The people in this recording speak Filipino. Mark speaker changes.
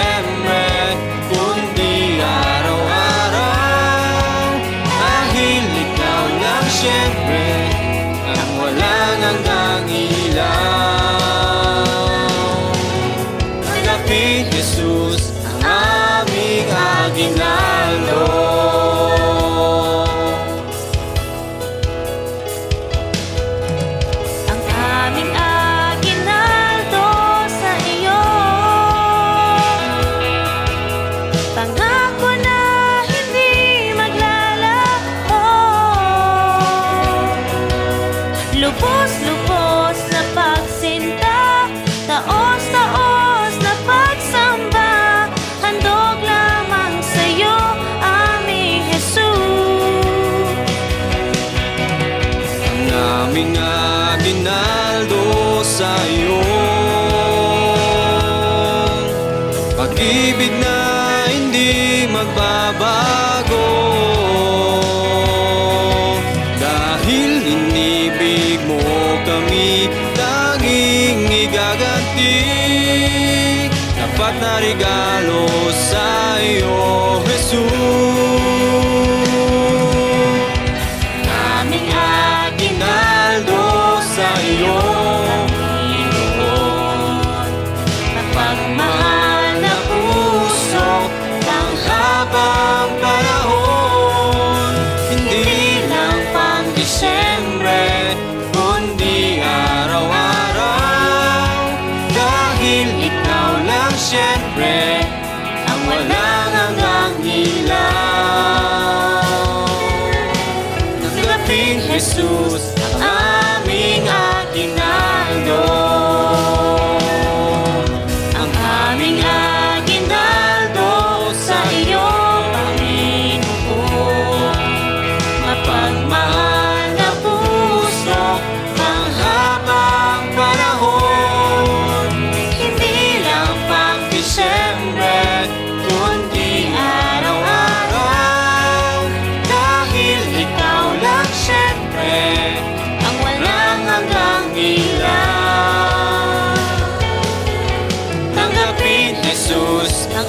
Speaker 1: Disyembre, kundi araw-araw. Dahil ikaw lang siyempre ang walang hanggang ilaw. Tanggapin, Jesus, ang aming aginaldo.
Speaker 2: Ang aming aginaldo sa iyo, pangako na hindi maglalaho. Lubos-lubos na pagsinta, taos-taos na pagsamba, handog lamang sa iyo, aming Jesus.
Speaker 1: Ang aming aginaldo sa iyo, pag-ibig na hindi magbabago. Dahil inibig mo kami, tanging igaganti. Tapat na regalo sa iyo, Jesus.
Speaker 2: Aming
Speaker 1: Aginaldo sa iyo,
Speaker 2: Panginoon, mapagmahal na puso,
Speaker 1: panghabang panahon. Hindi lang pang Disyembre, kundi araw-araw. Dahil ikaw lang siyempre ang walang hanggang ilaw. Tanggapin, Jesus, ang aming aginaldo.
Speaker 2: ang aming aginaldo sa iyo, Panginoon. Mapagmahal na puso,
Speaker 1: Panghabang panahon,
Speaker 2: hindi lang pang
Speaker 1: Disyembre, kundi araw-araw. Dahil ikaw lang siyempre
Speaker 2: ang walang
Speaker 1: hanggang ilaw. Tanggapin, Jesus,
Speaker 2: ang